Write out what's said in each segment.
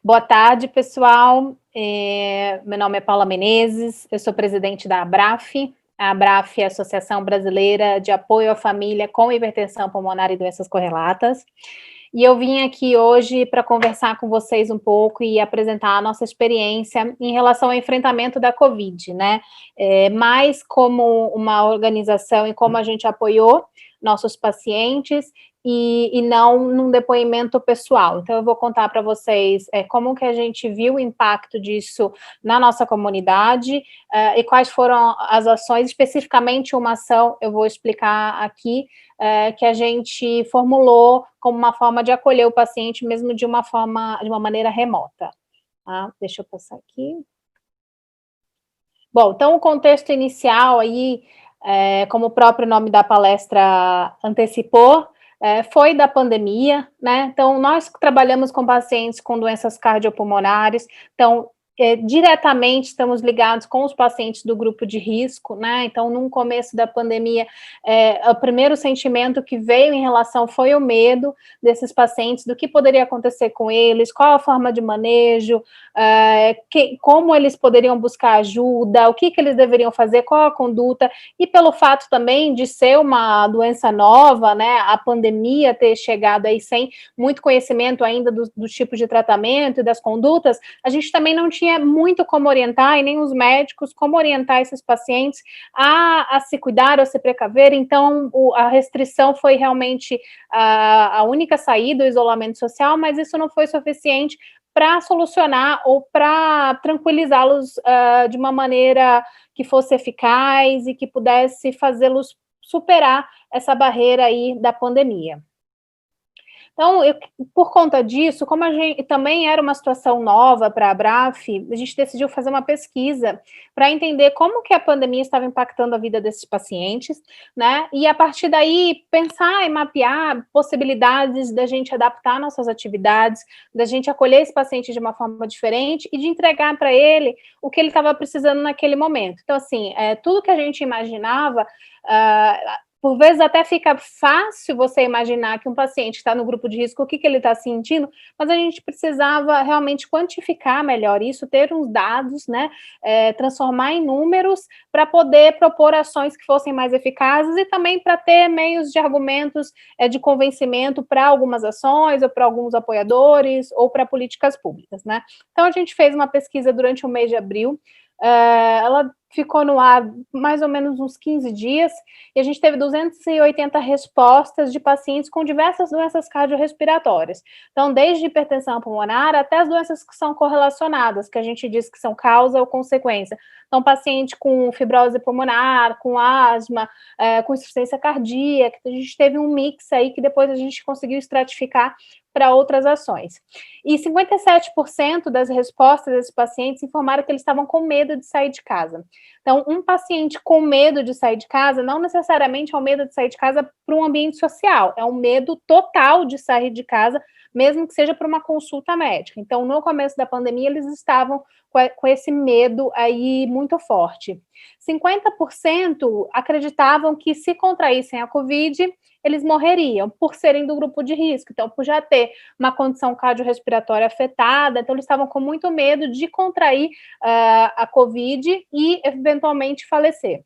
Boa tarde, pessoal. Meu nome é Paula Menezes, eu sou presidente da ABRAF. A ABRAF é a Associação Brasileira de Apoio à Família com Hipertensão Pulmonar e Doenças Correlatas. E eu vim aqui hoje para conversar com vocês um pouco e apresentar a nossa experiência em relação ao enfrentamento da Covid, né? Mais como uma organização e como a gente apoiou nossos pacientes e não num depoimento pessoal. Então, eu vou contar para vocês como que a gente viu o impacto disso na nossa comunidade e quais foram as ações, especificamente uma ação, eu vou explicar aqui, que a gente formulou como uma forma de acolher o paciente, mesmo de uma maneira remota. Tá? Deixa eu passar aqui. Bom, então o contexto inicial aí, como o próprio nome da palestra antecipou, foi da pandemia, né? Então, nós trabalhamos com pacientes com doenças cardiopulmonares, então, diretamente estamos ligados com os pacientes do grupo de risco, né? Então, no começo da pandemia, o primeiro sentimento que veio em relação foi o medo desses pacientes, do que poderia acontecer com eles, qual a forma de manejo, como eles poderiam buscar ajuda, o que eles deveriam fazer, qual a conduta, e pelo fato também de ser uma doença nova, né, a pandemia ter chegado aí sem muito conhecimento ainda do tipo de tratamento e das condutas, a gente também não tinha muito como orientar, e nem os médicos, como orientar esses pacientes a se cuidar, a se precaver. Então, a restrição foi realmente a única saída, o isolamento social, mas isso não foi suficiente para solucionar ou para tranquilizá-los de uma maneira que fosse eficaz e que pudesse fazê-los superar essa barreira aí da pandemia. Então, por conta disso, como a gente também era uma situação nova para a ABRAF, a gente decidiu fazer uma pesquisa para entender como que a pandemia estava impactando a vida desses pacientes, né? E a partir daí pensar e mapear possibilidades da gente adaptar nossas atividades, da gente acolher esse paciente de uma forma diferente e de entregar para ele o que ele estava precisando naquele momento. Então, assim, tudo que a gente imaginava, por vezes até fica fácil você imaginar que um paciente está no grupo de risco, o que ele está sentindo, mas a gente precisava realmente quantificar melhor isso, ter uns dados, né, transformar em números para poder propor ações que fossem mais eficazes e também para ter meios de argumentos de convencimento para algumas ações ou para alguns apoiadores ou para políticas públicas, né. Então, a gente fez uma pesquisa durante o mês de abril, ela ficou no ar mais ou menos uns 15 dias, e a gente teve 280 respostas de pacientes com diversas doenças cardiorrespiratórias. Então, desde hipertensão pulmonar até as doenças que são correlacionadas, que a gente diz que são causa ou consequência. Então, paciente com fibrose pulmonar, com asma, com insuficiência cardíaca, a gente teve um mix aí que depois a gente conseguiu estratificar para outras ações. E 57% das respostas desses pacientes informaram que eles estavam com medo de sair de casa. Então, um paciente com medo de sair de casa, não necessariamente é o medo de sair de casa para um ambiente social, é um medo total de sair de casa, mesmo que seja para uma consulta médica. Então, no começo da pandemia, eles estavam com esse medo aí muito forte. 50% acreditavam que se contraíssem a Covid, eles morreriam por serem do grupo de risco, então por já ter uma condição cardiorrespiratória afetada, então eles estavam com muito medo de contrair a Covid e eventualmente falecer.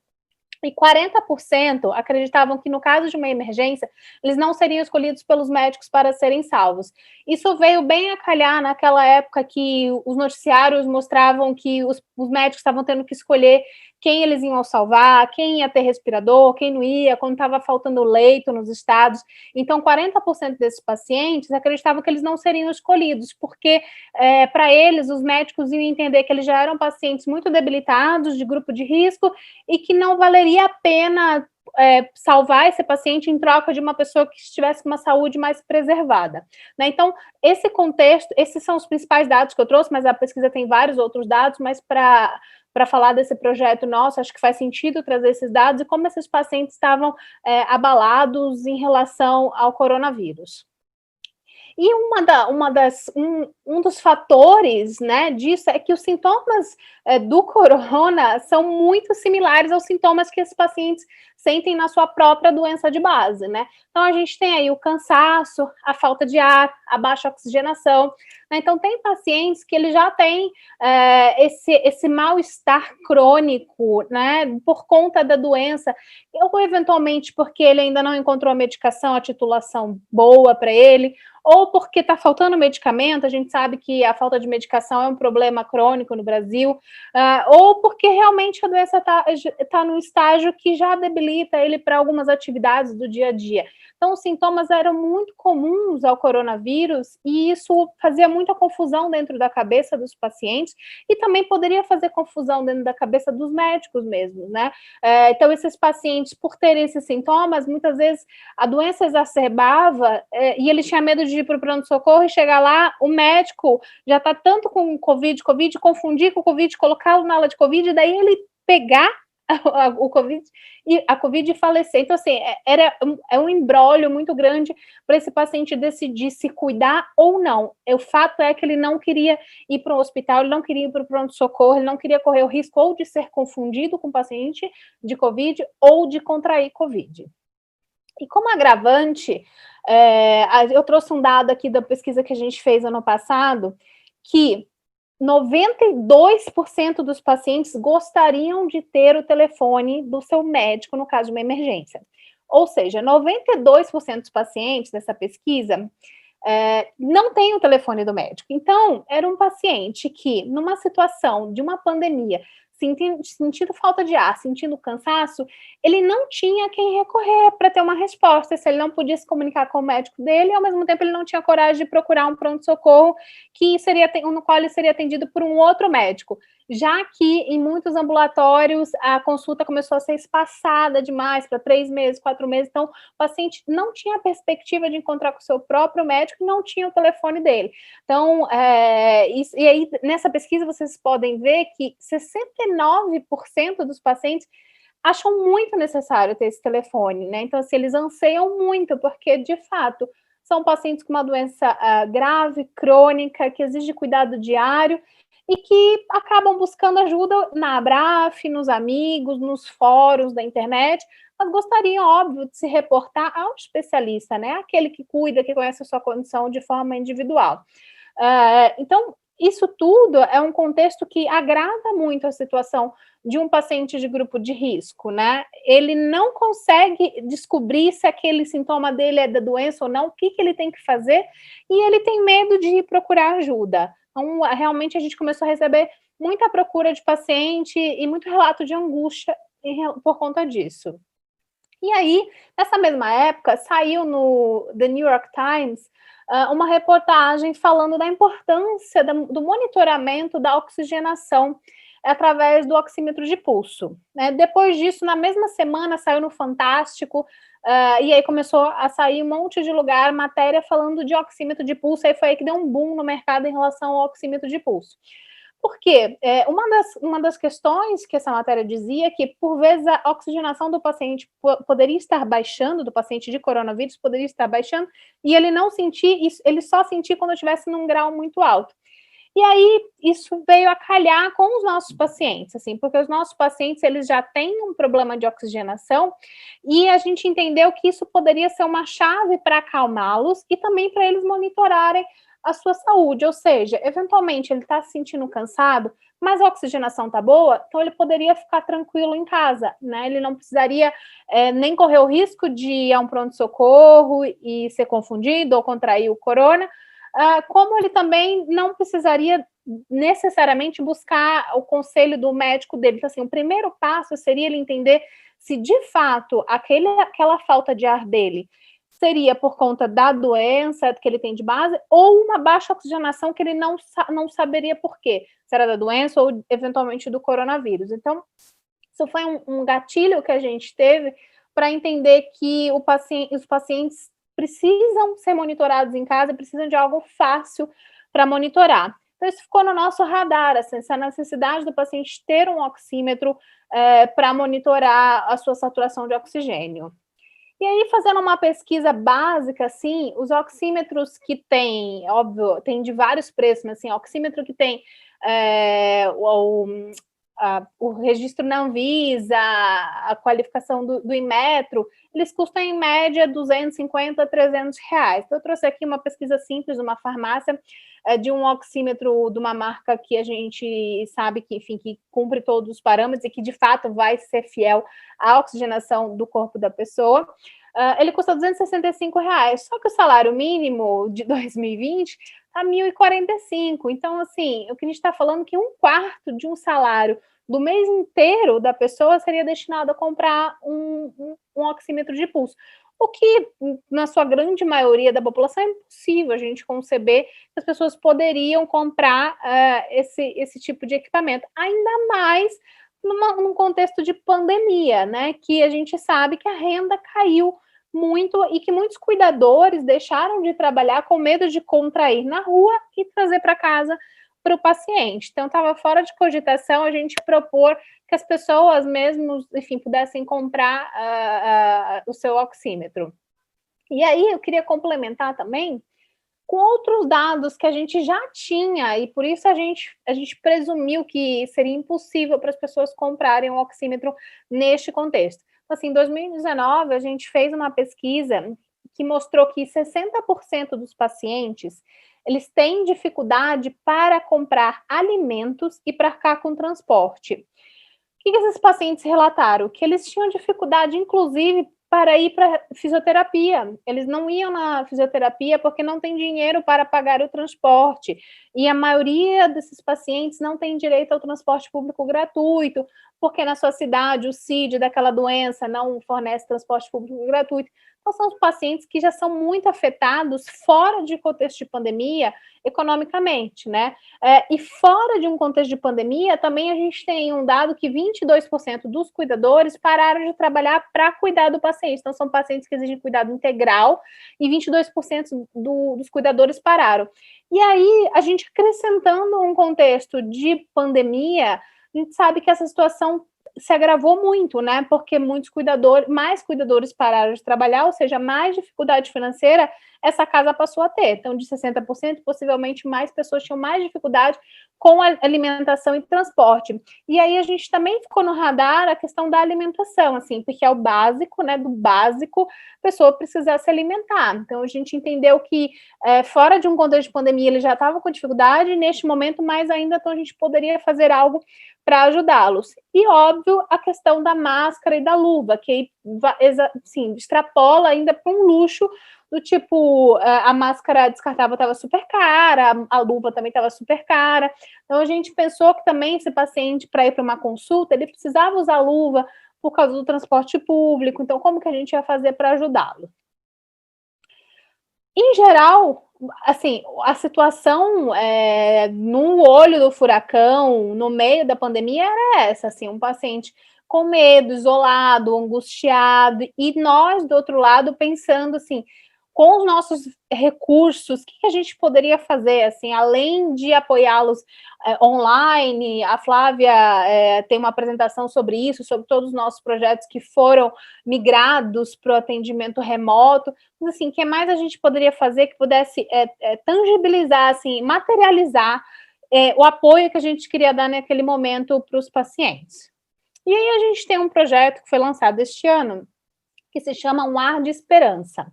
E 40% acreditavam que, no caso de uma emergência, eles não seriam escolhidos pelos médicos para serem salvos. Isso veio bem a calhar naquela época que os noticiários mostravam que os médicos estavam tendo que escolher quem eles iam salvar, quem ia ter respirador, quem não ia, quando estava faltando leito nos estados. Então, 40% desses pacientes acreditavam que eles não seriam escolhidos, porque para eles, os médicos iam entender que eles já eram pacientes muito debilitados, de grupo de risco, e que não valeria a pena salvar esse paciente em troca de uma pessoa que estivesse com uma saúde mais preservada, né? Então, esse contexto, esses são os principais dados que eu trouxe, mas a pesquisa tem vários outros dados, mas para falar desse projeto nosso, acho que faz sentido trazer esses dados e como esses pacientes estavam abalados em relação ao coronavírus. E um dos fatores, né, disso é que os sintomas do corona são muito similares aos sintomas que esses pacientes sentem na sua própria doença de base, né? Então, a gente tem aí o cansaço, a falta de ar, a baixa oxigenação, né? Então, tem pacientes que ele já têm esse mal-estar crônico, né, por conta da doença, ou eventualmente porque ele ainda não encontrou a medicação, a titulação boa para ele, ou porque está faltando medicamento, a gente sabe que a falta de medicação é um problema crônico no Brasil, ou porque realmente a doença tá num estágio que já debilita ele para algumas atividades do dia a dia. Então, os sintomas eram muito comuns ao coronavírus e isso fazia muita confusão dentro da cabeça dos pacientes e também poderia fazer confusão dentro da cabeça dos médicos mesmo, né? Então, esses pacientes, por terem esses sintomas, muitas vezes a doença exacerbava e ele tinha medo de ir para o pronto-socorro e chegar lá, o médico já está tanto com Covid, confundir com o Covid, colocá-lo na ala de Covid, e daí ele pegar o Covid e a Covid falecer. Então, assim, é um imbróglio muito grande para esse paciente decidir se cuidar ou não. O fato é que ele não queria ir para o hospital, ele não queria ir para o pronto-socorro, ele não queria correr o risco ou de ser confundido com paciente de Covid ou de contrair Covid. E como agravante, eu trouxe um dado aqui da pesquisa que a gente fez ano passado, que 92% dos pacientes gostariam de ter o telefone do seu médico no caso de uma emergência. Ou seja, 92% dos pacientes dessa pesquisa não tem o telefone do médico. Então, era um paciente que, numa situação de uma pandemia, sentindo falta de ar, sentindo cansaço, ele não tinha quem recorrer para ter uma resposta, se ele não podia se comunicar com o médico dele, e ao mesmo tempo ele não tinha coragem de procurar um pronto-socorro no qual ele seria atendido por um outro médico, já que em muitos ambulatórios a consulta começou a ser espaçada demais para 3 meses, 4 meses, então o paciente não tinha a perspectiva de encontrar com o seu próprio médico e não tinha o telefone dele. Então, e aí nessa pesquisa vocês podem ver que 69% dos pacientes acham muito necessário ter esse telefone, né? Então, assim, eles anseiam muito, porque, de fato, são pacientes com uma doença grave, crônica, que exige cuidado diário e que acabam buscando ajuda na Abraf, nos amigos, nos fóruns da internet, mas gostariam, óbvio, de se reportar ao especialista, né? Aquele que cuida, que conhece a sua condição de forma individual. Então, isso tudo é um contexto que agrava muito a situação de um paciente de grupo de risco, né? Ele não consegue descobrir se aquele sintoma dele é da doença ou não, o que ele tem que fazer, e ele tem medo de ir procurar ajuda. Então, realmente, a gente começou a receber muita procura de paciente e muito relato de angústia por conta disso. E aí, nessa mesma época, saiu no The New York Times uma reportagem falando da importância do monitoramento da oxigenação através do oxímetro de pulso, né? Depois disso, na mesma semana, saiu no Fantástico, e aí começou a sair um monte de lugar, matéria falando de oxímetro de pulso, aí foi aí que deu um boom no mercado em relação ao oxímetro de pulso. Por quê? Uma das questões que essa matéria dizia é que, por vezes, a oxigenação do paciente poderia estar baixando, do paciente de coronavírus poderia estar baixando, e ele não sentir isso, ele só sentir quando estivesse num grau muito alto. E aí, isso veio a calhar com os nossos pacientes, assim, porque os nossos pacientes, eles já têm um problema de oxigenação, e a gente entendeu que isso poderia ser uma chave para acalmá-los e também para eles monitorarem a sua saúde, ou seja, eventualmente ele está se sentindo cansado, mas a oxigenação está boa, então ele poderia ficar tranquilo em casa, né? Ele não precisaria nem correr o risco de ir a um pronto-socorro e ser confundido ou contrair o corona, como ele também não precisaria necessariamente buscar o conselho do médico dele. Então, assim, o primeiro passo seria ele entender se de fato aquela falta de ar dele seria por conta da doença que ele tem de base ou uma baixa oxigenação que ele não saberia por quê, se era da doença ou eventualmente do coronavírus. Então, isso foi um gatilho que a gente teve para entender que os pacientes precisam ser monitorados em casa, precisam de algo fácil para monitorar. Então, isso ficou no nosso radar, assim, essa necessidade do paciente ter um oxímetro para monitorar a sua saturação de oxigênio. E aí, fazendo uma pesquisa básica, assim, os oxímetros que tem, óbvio, tem de vários preços, mas assim, oxímetro que tem o registro na Anvisa, a qualificação do Inmetro, eles custam em média 250 a 300 reais. Então, eu trouxe aqui uma pesquisa simples de uma farmácia, de um oxímetro de uma marca que a gente sabe que, enfim, que cumpre todos os parâmetros e que, de fato, vai ser fiel à oxigenação do corpo da pessoa. Ele custa 265 reais, só que o salário mínimo de 2020 está 1.045. Então, assim, o que a gente está falando é que um quarto de um salário do mês inteiro da pessoa seria destinado a comprar um oxímetro de pulso. O que, na sua grande maioria da população, é impossível a gente conceber que as pessoas poderiam comprar esse tipo de equipamento, ainda mais num contexto de pandemia, né? Que a gente sabe que a renda caiu muito e que muitos cuidadores deixaram de trabalhar com medo de contrair na rua e trazer para casa para o paciente. Então, estava fora de cogitação a gente propor que as pessoas mesmo, enfim, pudessem comprar o seu oxímetro. E aí, eu queria complementar também com outros dados que a gente já tinha, e por isso a gente presumiu que seria impossível para as pessoas comprarem um oxímetro neste contexto. Assim, em 2019, a gente fez uma pesquisa que mostrou que 60% dos pacientes, eles têm dificuldade para comprar alimentos e para arcar com transporte. O que esses pacientes relataram? Que eles tinham dificuldade, inclusive, para ir para fisioterapia. Eles não iam na fisioterapia porque não tem dinheiro para pagar o transporte. E a maioria desses pacientes não tem direito ao transporte público gratuito, porque na sua cidade o CID daquela doença não fornece transporte público gratuito. Então, são os pacientes que já são muito afetados fora de contexto de pandemia, economicamente, né? E fora de um contexto de pandemia, também a gente tem um dado que 22% dos cuidadores pararam de trabalhar para cuidar do paciente. Então, são pacientes que exigem cuidado integral e 22% dos cuidadores pararam. E aí, a gente acrescentando um contexto de pandemia, a gente sabe que essa situação se agravou muito, né? Porque mais cuidadores pararam de trabalhar, ou seja, mais dificuldade financeira essa casa passou a ter. Então, de 60%, possivelmente mais pessoas tinham mais dificuldade com a alimentação e transporte. E aí a gente também ficou no radar a questão da alimentação, assim, porque é o básico, né? Do básico, a pessoa precisa se alimentar. Então, a gente entendeu que fora de um contexto de pandemia, ele já estava com dificuldade, neste momento, mais ainda, então a gente poderia fazer algo para ajudá-los. E, óbvio, a questão da máscara e da luva, que assim, extrapola ainda para um luxo do tipo, a máscara descartável estava super cara, a luva também estava super cara. Então, a gente pensou que também esse paciente, para ir para uma consulta, ele precisava usar luva por causa do transporte público. Então, como que a gente ia fazer para ajudá-lo? Em geral, assim, a situação no olho do furacão, no meio da pandemia, era essa, assim, um paciente com medo, isolado, angustiado, e nós, do outro lado, pensando assim, com os nossos recursos, o que a gente poderia fazer, assim, além de apoiá-los online. A Flávia tem uma apresentação sobre isso, sobre todos os nossos projetos que foram migrados para o atendimento remoto. Mas, assim, o que mais a gente poderia fazer que pudesse tangibilizar, assim, materializar o apoio que a gente queria dar naquele momento para os pacientes? E aí a gente tem um projeto que foi lançado este ano, que se chama Um Ar de Esperança,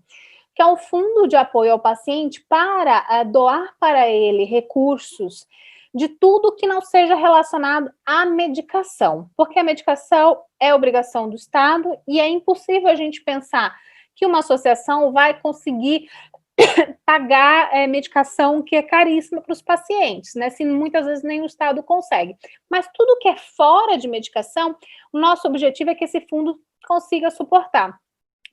que é um fundo de apoio ao paciente para doar para ele recursos de tudo que não seja relacionado à medicação, porque a medicação é obrigação do Estado e é impossível a gente pensar que uma associação vai conseguir pagar medicação que é caríssima para os pacientes, né? Se muitas vezes nem o Estado consegue. Mas tudo que é fora de medicação, o nosso objetivo é que esse fundo consiga suportar.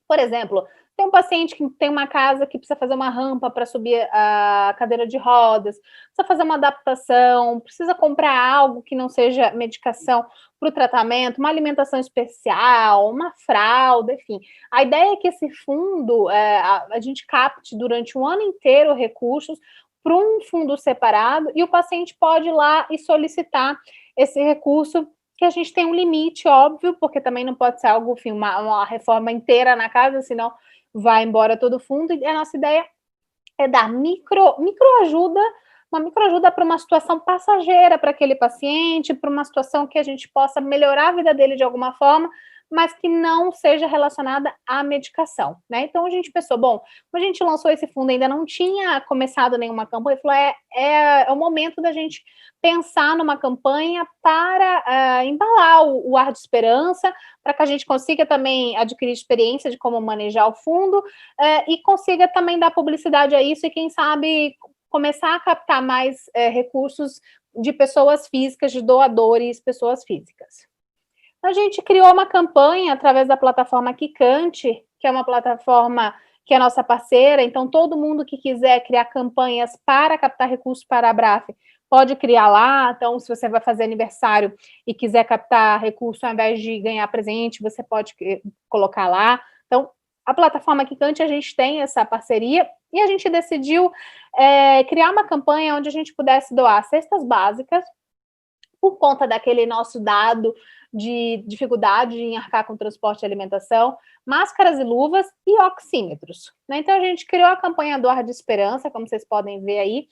Por exemplo, tem um paciente que tem uma casa que precisa fazer uma rampa para subir a cadeira de rodas, precisa fazer uma adaptação, precisa comprar algo que não seja medicação para o tratamento, uma alimentação especial, uma fralda, enfim. A ideia é que esse fundo, a gente capte durante um ano inteiro recursos para um fundo separado e o paciente pode ir lá e solicitar esse recurso, que a gente tem um limite, óbvio, porque também não pode ser algo, enfim, uma reforma inteira na casa, senão vai embora todo o fundo. E a nossa ideia é dar microajuda uma microajuda para uma situação passageira para aquele paciente, para uma situação que a gente possa melhorar a vida dele de alguma forma, mas que não seja relacionada à medicação, né? Então a gente pensou, bom, quando a gente lançou esse fundo, ainda não tinha começado nenhuma campanha, falou, é o momento da gente pensar numa campanha para embalar o ar de esperança, para que a gente consiga também adquirir experiência de como manejar o fundo e consiga também dar publicidade a isso e, quem sabe, começar a captar mais recursos de pessoas físicas, de doadores, pessoas físicas. A gente criou uma campanha através da plataforma Kikante, que é uma plataforma que é nossa parceira, então todo mundo que quiser criar campanhas para captar recursos para a Abraf, pode criar lá. Então, se você vai fazer aniversário e quiser captar recurso ao invés de ganhar presente, você pode colocar lá. Então, a plataforma Kikante, a gente tem essa parceria e a gente decidiu criar uma campanha onde a gente pudesse doar cestas básicas, por conta daquele nosso dado de dificuldade em arcar com transporte e alimentação, máscaras e luvas e oxímetros, né? Então, a gente criou a campanha do Ar de Esperança, como vocês podem ver aí,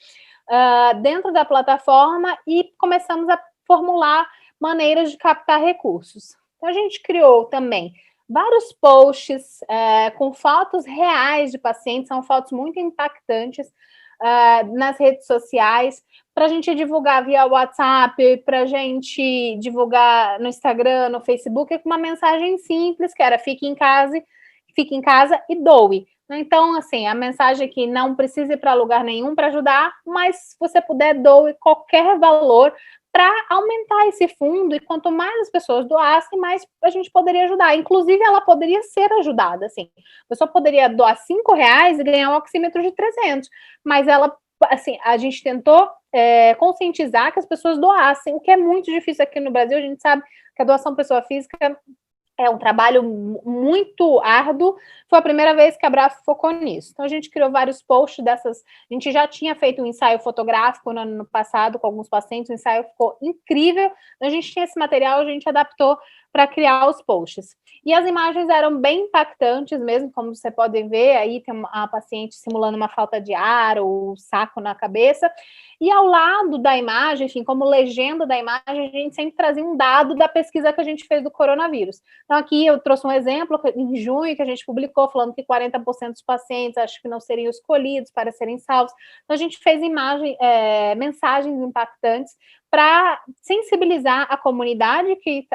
dentro da plataforma, e começamos a formular maneiras de captar recursos. Então, a gente criou também vários posts com fotos reais de pacientes, são fotos muito impactantes, nas redes sociais, para a gente divulgar via WhatsApp, para a gente divulgar no Instagram, no Facebook, com uma mensagem simples, que era fique em casa e doe. Então, assim, a mensagem é que não precisa ir para lugar nenhum para ajudar, mas se você puder, doe qualquer valor para aumentar esse fundo, e quanto mais as pessoas doassem, mais a gente poderia ajudar. Inclusive, ela poderia ser ajudada, assim. A pessoa poderia doar R$5 e ganhar um oxímetro de 300, mas ela, assim, a gente tentou conscientizar que as pessoas doassem, o que é muito difícil aqui no Brasil. A gente sabe que a doação pessoa física é um trabalho muito árduo. Foi a primeira vez que a Abraf focou nisso. Então, a gente criou vários posts dessas. A gente já tinha feito um ensaio fotográfico no ano passado com alguns pacientes, o ensaio ficou incrível. A gente tinha esse material, a gente adaptou para criar os posts. E as imagens eram bem impactantes mesmo, como você pode ver, aí tem uma paciente simulando uma falta de ar ou saco na cabeça. E ao lado da imagem, enfim, como legenda da imagem, a gente sempre trazia um dado da pesquisa que a gente fez do coronavírus. Então, aqui eu trouxe um exemplo em junho que a gente publicou, falando que 40% dos pacientes acho que não seriam escolhidos para serem salvos. Então, a gente fez mensagens impactantes para sensibilizar a comunidade que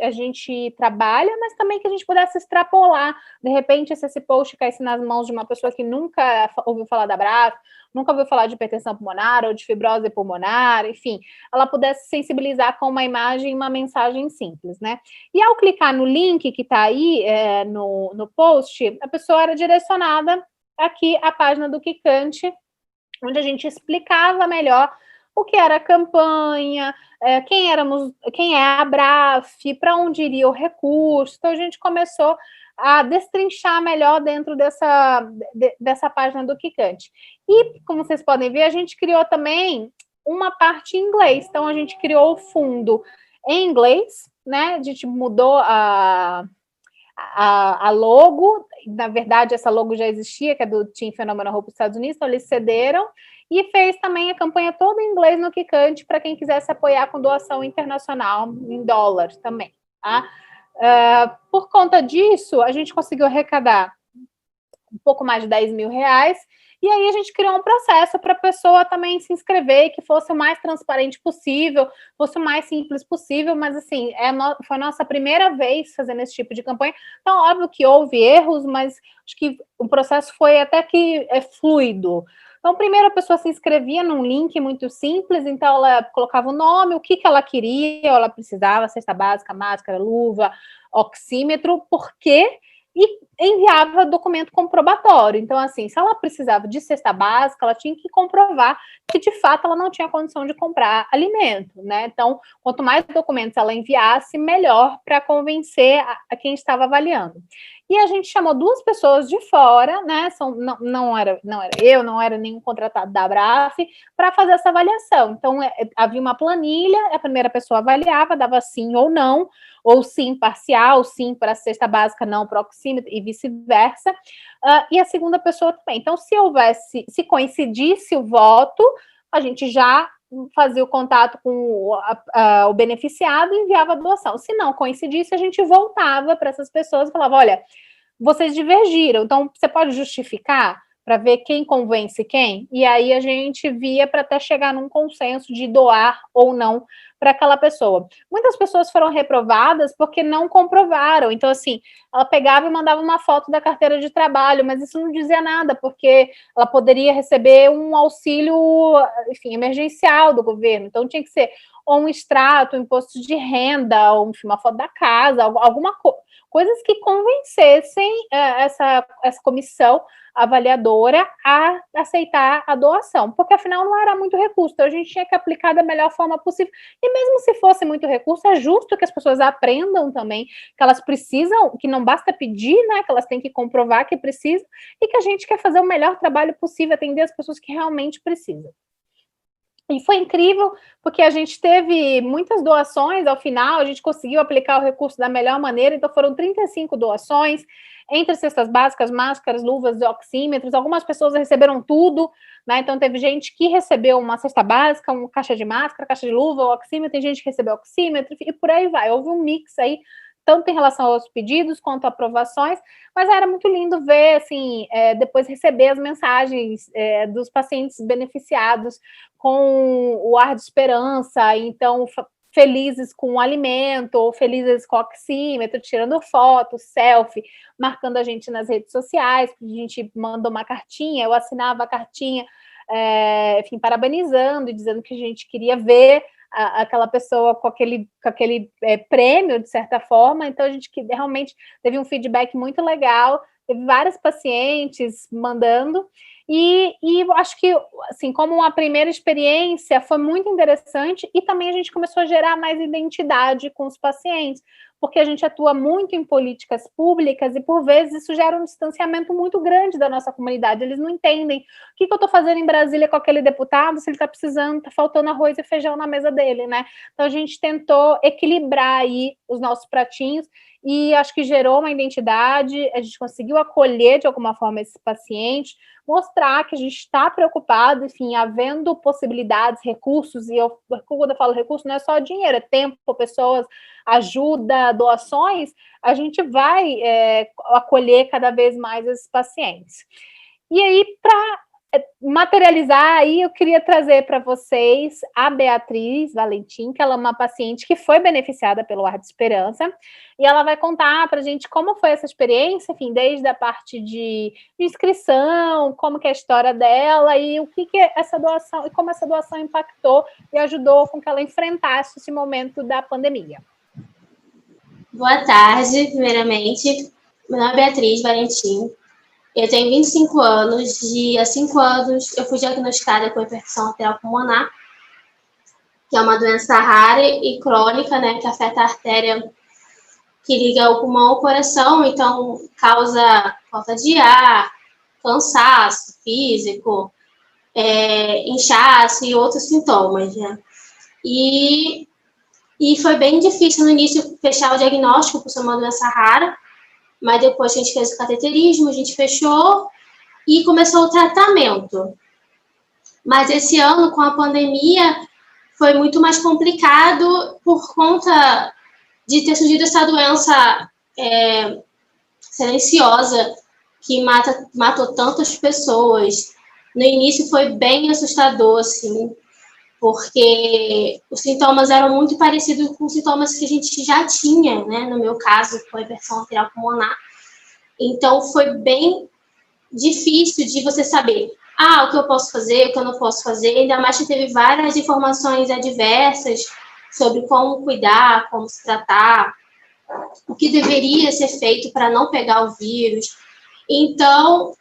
a gente trabalha, mas também que a gente pudesse extrapolar. De repente, se esse post caísse nas mãos de uma pessoa que nunca ouviu falar da Abraf, nunca ouviu falar de hipertensão pulmonar ou de fibrose pulmonar, enfim, ela pudesse sensibilizar com uma imagem e uma mensagem simples, né? E ao clicar no link que está aí no post, a pessoa era direcionada aqui à página do Kikante, onde a gente explicava melhor o que era a campanha, quem é a Abraf, para onde iria o recurso. Então, a gente começou a destrinchar melhor dentro dessa página do Kikante. E, como vocês podem ver, a gente criou também uma parte em inglês. Então, a gente criou o fundo em inglês, né? A gente mudou a logo. Na verdade, essa logo já existia, que é do Team Phenomenal Hope dos Estados Unidos, então eles cederam, e fez também a campanha toda em inglês no Kikante, para quem quisesse apoiar com doação internacional, em dólar também, tá? Por conta disso, a gente conseguiu arrecadar um pouco mais de R$10.000, e aí a gente criou um processo para a pessoa também se inscrever, que fosse o mais transparente possível, fosse o mais simples possível, mas assim, foi a nossa primeira vez fazendo esse tipo de campanha. Então, óbvio que houve erros, mas acho que o processo foi até que fluido. Então, primeiro a pessoa se inscrevia num link muito simples, então ela colocava o nome, o que ela queria, ela precisava, cesta básica, máscara, luva, oxímetro, por quê? E enviava documento comprobatório. Então, assim, se ela precisava de cesta básica, ela tinha que comprovar que, de fato, ela não tinha condição de comprar alimento, né? Então, quanto mais documentos ela enviasse, melhor para convencer a quem estava avaliando. E a gente chamou 2 pessoas de fora, né? Não era eu, não era nenhum contratado da Abraf, para fazer essa avaliação. Então, havia uma planilha, a primeira pessoa avaliava, dava sim ou não, ou sim parcial, sim para a cesta básica, não para o oxímetro, e vice-versa. E a segunda pessoa também. Então, se coincidisse o voto, a gente já fazia o contato com o beneficiado e enviava a doação. Se não coincidisse, a gente voltava para essas pessoas e falava, olha, vocês divergiram, então você pode justificar para ver quem convence quem? E aí a gente via para até chegar num consenso de doar ou não para aquela pessoa. Muitas pessoas foram reprovadas porque não comprovaram. Então, assim, ela pegava e mandava uma foto da carteira de trabalho, mas isso não dizia nada, porque ela poderia receber um auxílio, enfim, emergencial do governo. Então, tinha que ser ou um extrato, um imposto de renda, ou enfim, uma foto da casa, alguma coisa. Coisas que convencessem essa comissão avaliadora a aceitar a doação, porque afinal não era muito recurso, então a gente tinha que aplicar da melhor forma possível, e mesmo se fosse muito recurso, é justo que as pessoas aprendam também que elas precisam, que não basta pedir, né, que elas têm que comprovar que precisam, e que a gente quer fazer o melhor trabalho possível, atender as pessoas que realmente precisam. E foi incrível, porque a gente teve muitas doações ao final, a gente conseguiu aplicar o recurso da melhor maneira, então foram 35 doações, entre cestas básicas, máscaras, luvas e oxímetros. Algumas pessoas receberam tudo, né? Então teve gente que recebeu uma cesta básica, uma caixa de máscara, caixa de luva, oxímetro, tem gente que recebeu oxímetro, e por aí vai. Houve um mix aí, tanto em relação aos pedidos quanto aprovações, mas era muito lindo ver, assim, depois receber as mensagens dos pacientes beneficiados com o ar de esperança, então felizes com o alimento, ou felizes com o oxímetro, tirando foto, selfie, marcando a gente nas redes sociais, a gente mandou uma cartinha, eu assinava a cartinha, enfim, parabenizando e dizendo que a gente queria ver aquela pessoa com aquele prêmio, de certa forma. Então a gente realmente teve um feedback muito legal, teve vários pacientes mandando, e acho que, assim, como uma primeira experiência, foi muito interessante, e também a gente começou a gerar mais identidade com os pacientes, porque a gente atua muito em políticas públicas, e por vezes isso gera um distanciamento muito grande da nossa comunidade, eles não entendem o que eu estou fazendo em Brasília com aquele deputado, se ele está precisando, está faltando arroz e feijão na mesa dele, né? Então a gente tentou equilibrar aí os nossos pratinhos, e acho que gerou uma identidade, a gente conseguiu acolher de alguma forma esse paciente, mostrar que a gente está preocupado, enfim, havendo possibilidades, recursos, e quando eu falo recurso, não é só dinheiro, é tempo, pessoas, ajuda, doações, a gente vai acolher cada vez mais esses pacientes. E aí, para materializar, aí eu queria trazer para vocês a Beatriz Valentim, que ela é uma paciente que foi beneficiada pelo Ar de Esperança, e ela vai contar para a gente como foi essa experiência, enfim, desde a parte de inscrição, como que é a história dela, e o que essa doação, e como essa doação impactou e ajudou com que ela enfrentasse esse momento da pandemia. Boa tarde, primeiramente. Meu nome é Beatriz Valentim. Eu tenho 25 anos e há 5 anos eu fui diagnosticada com hipertensão arterial pulmonar, que é uma doença rara e crônica, né, que afeta a artéria que liga o pulmão ao coração, então causa falta de ar, cansaço físico, inchaço e outros sintomas, né? E foi bem difícil no início fechar o diagnóstico por ser uma doença rara, mas depois que a gente fez o cateterismo, a gente fechou e começou o tratamento. Mas esse ano, com a pandemia, foi muito mais complicado por conta de ter surgido essa doença silenciosa que matou tantas pessoas. No início foi bem assustador, assim, porque os sintomas eram muito parecidos com sintomas que a gente já tinha, né? No meu caso, com a hipertensão arterial pulmonar. Então, foi bem difícil de você saber o que eu posso fazer, o que eu não posso fazer, ainda mais que teve várias informações adversas sobre como cuidar, como se tratar, o que deveria ser feito para não pegar o vírus. Então,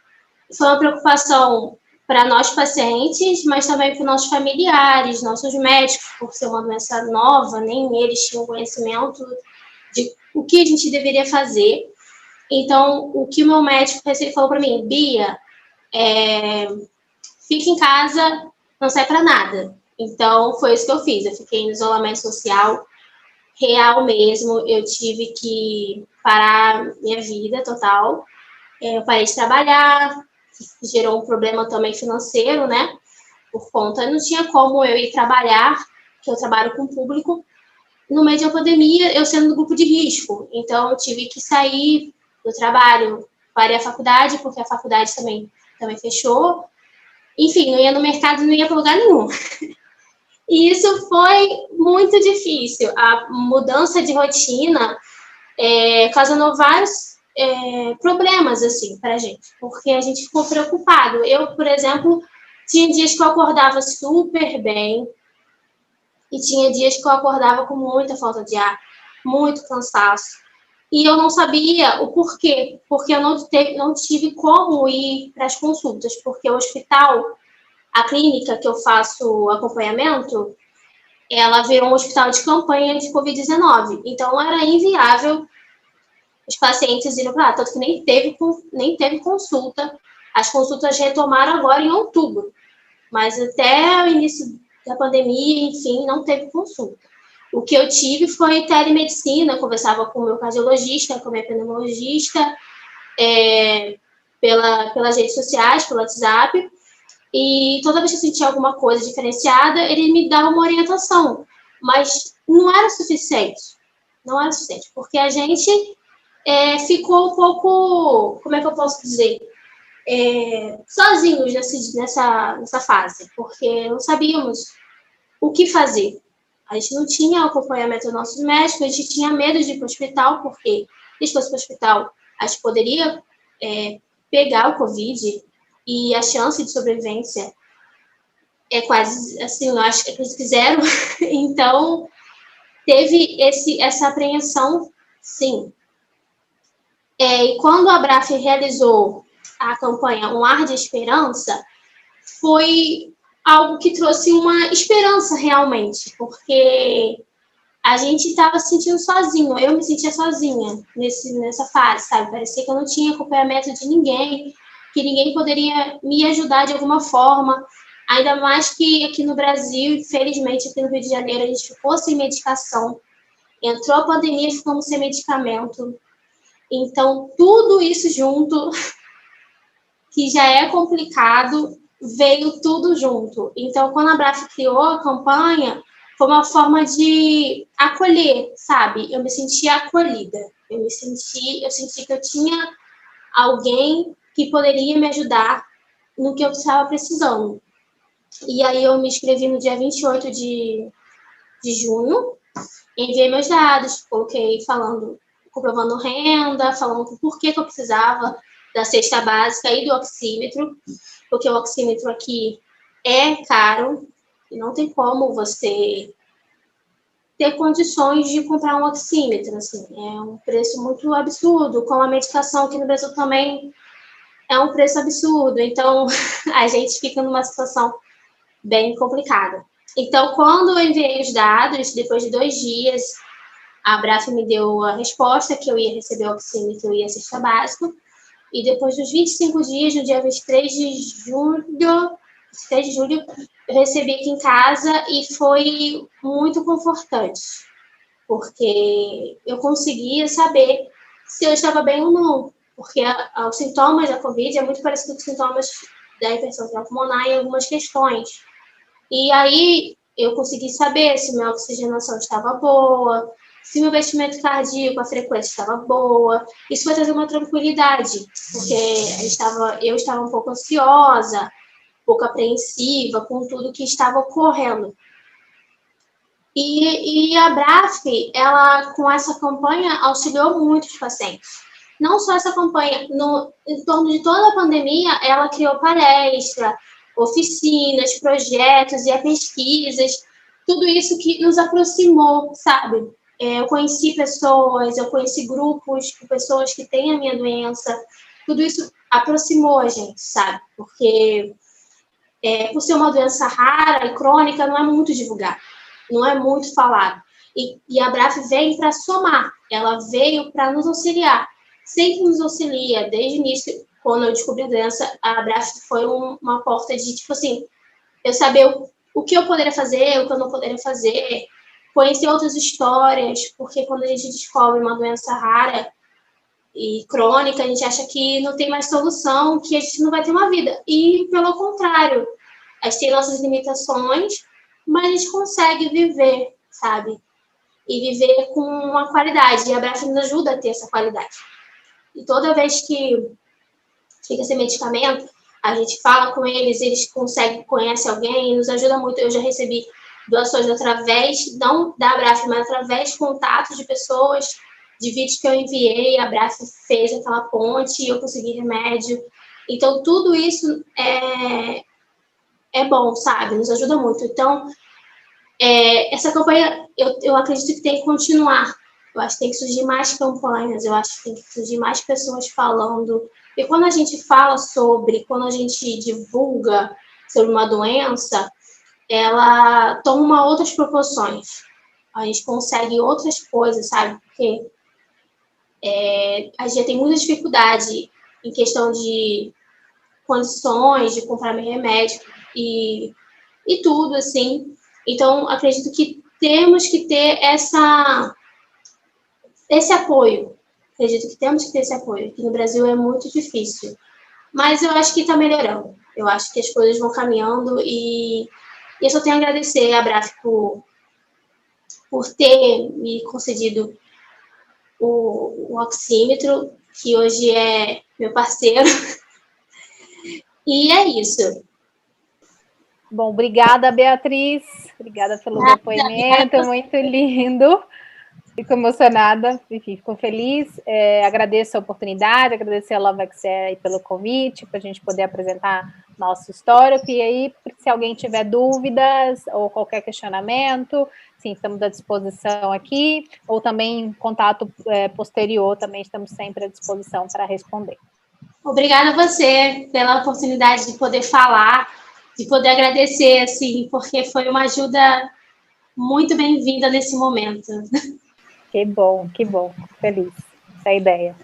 foi uma preocupação para nós pacientes, mas também para nossos familiares, nossos médicos, por ser uma doença nova, nem eles tinham conhecimento de o que a gente deveria fazer. Então, o que o meu médico falou para mim, Bia, fica em casa, não sai para nada. Então, foi isso que eu fiz. Eu fiquei em isolamento social real mesmo. Eu tive que parar minha vida total. Eu parei de trabalhar, gerou um problema também financeiro, né? por conta, não tinha como eu ir trabalhar, que eu trabalho com o público, no meio de uma pandemia, eu sendo do grupo de risco. Então, eu tive que sair do trabalho, parei a faculdade, porque a faculdade também fechou. Enfim, não ia no mercado, não ia para lugar nenhum. E isso foi muito difícil. A mudança de rotina causou vários problemas, assim, para a gente, porque a gente ficou preocupado. Eu, por exemplo, tinha dias que eu acordava super bem e tinha dias que eu acordava com muita falta de ar, muito cansaço. E eu não sabia o porquê, porque eu não tive como ir para as consultas, porque o hospital, a clínica que eu faço acompanhamento, ela virou um hospital de campanha de Covid-19. Então, era inviável os pacientes irem para lá, tanto que nem teve consulta. As consultas retomaram agora em outubro, mas até o início da pandemia, enfim, não teve consulta. O que eu tive foi telemedicina, conversava com o meu cardiologista, com o meu pneumologista, pelas redes sociais, pelo WhatsApp, e toda vez que eu sentia alguma coisa diferenciada, ele me dava uma orientação, mas não era suficiente, porque a gente ficou um pouco, como é que eu posso dizer, sozinhos nessa fase, porque não sabíamos o que fazer. A gente não tinha acompanhamento dos nossos médicos, a gente tinha medo de ir para o hospital, porque se fosse para o hospital, a gente poderia pegar o Covid e a chance de sobrevivência é quase, assim, eu acho que é quase zero. Então, teve essa apreensão, sim. E quando a Abraf realizou a campanha Um Ar de Esperança, foi algo que trouxe uma esperança realmente, porque a gente estava se sentindo sozinho, eu me sentia sozinha nessa fase, sabe? Parecia que eu não tinha acompanhamento de ninguém, que ninguém poderia me ajudar de alguma forma, ainda mais que aqui no Brasil, infelizmente aqui no Rio de Janeiro, a gente ficou sem medicação, entrou a pandemia e ficamos sem medicamento. Então, tudo isso junto, que já é complicado, veio tudo junto. Então, quando a Abraf criou a campanha, foi uma forma de acolher, sabe? Eu me senti acolhida. Eu senti que eu tinha alguém que poderia me ajudar no que eu estava precisando. E aí eu me inscrevi no dia 28 de junho, enviei meus dados, coloquei comprovando renda, falando por que eu precisava da cesta básica e do oxímetro, porque o oxímetro aqui é caro e não tem como você ter condições de comprar um oxímetro, assim, é um preço muito absurdo, com a medicação aqui no Brasil também é um preço absurdo, então a gente fica numa situação bem complicada. Então, quando eu enviei os dados, depois de 2 dias, a Abraf me deu a resposta que eu ia receber o oxímetro e a cesta básica. E depois dos 25 dias, no dia 23 de julho, eu recebi aqui em casa e foi muito confortante, porque eu conseguia saber se eu estava bem ou não, porque os sintomas da Covid é muito parecido com os sintomas da hipertensão pulmonar em algumas questões. E aí eu consegui saber se minha oxigenação estava boa, se meu batimento cardíaco, a frequência estava boa. Isso vai trazer uma tranquilidade, porque eu estava um pouco ansiosa, um pouco apreensiva com tudo que estava ocorrendo. E a Abraf, ela, com essa campanha, auxiliou muito os pacientes. Não só essa campanha, em torno de toda a pandemia, ela criou palestra, oficinas, projetos e pesquisas, tudo isso que nos aproximou, sabe? Eu conheci pessoas, eu conheci grupos de pessoas que têm a minha doença, tudo isso aproximou a gente, sabe? Porque por ser uma doença rara e crônica, não é muito divulgado, não é muito falado. E a Abraf veio para somar, ela veio para nos auxiliar, sempre nos auxilia, desde o início, quando eu descobri a doença, a Abraf foi uma porta de, tipo assim, eu saber o que eu poderia fazer, o que eu não poderia fazer, conhecer outras histórias, porque quando a gente descobre uma doença rara e crônica, a gente acha que não tem mais solução, que a gente não vai ter uma vida. E, pelo contrário, A gente tem nossas limitações, mas a gente consegue viver, sabe? E viver com uma qualidade. E a Braf nos ajuda a ter essa qualidade. E toda vez que fica esse medicamento, a gente fala com eles conhecem alguém, nos ajuda muito. Eu já recebi doações através, não da Braf, mas através de contatos de pessoas, de vídeos que eu enviei, a Braf fez aquela ponte e eu consegui remédio. Então, tudo isso é bom, sabe? Nos ajuda muito. Então, essa campanha, eu acredito que tem que continuar. Eu acho que tem que surgir mais campanhas, eu acho que tem que surgir mais pessoas falando. E quando a gente fala quando a gente divulga sobre uma doença, ela toma outras proporções. A gente consegue outras coisas, sabe? Porque a gente tem muita dificuldade em questão de condições, de comprar meu remédio e tudo, assim. Então, acredito que temos que ter esse apoio. Acredito que temos que ter esse apoio. Aqui no Brasil é muito difícil. Mas eu acho que está melhorando. Eu acho que as coisas vão caminhando e eu só tenho a agradecer a Braf por ter me concedido o oxímetro, que hoje é meu parceiro. E é isso. Bom, obrigada, Beatriz. Obrigada pelo depoimento, muito lindo. Fico emocionada, enfim, fico feliz. Agradeço a oportunidade, agradecer a Lovexcel pelo convite, para a gente poder apresentar nosso histórico. E aí, se alguém tiver dúvidas ou qualquer questionamento, sim, estamos à disposição aqui, ou também contato posterior, também estamos sempre à disposição para responder. Obrigada a você pela oportunidade de poder falar, de poder agradecer, assim, porque foi uma ajuda muito bem-vinda nesse momento. Que bom, feliz. Essa é a ideia.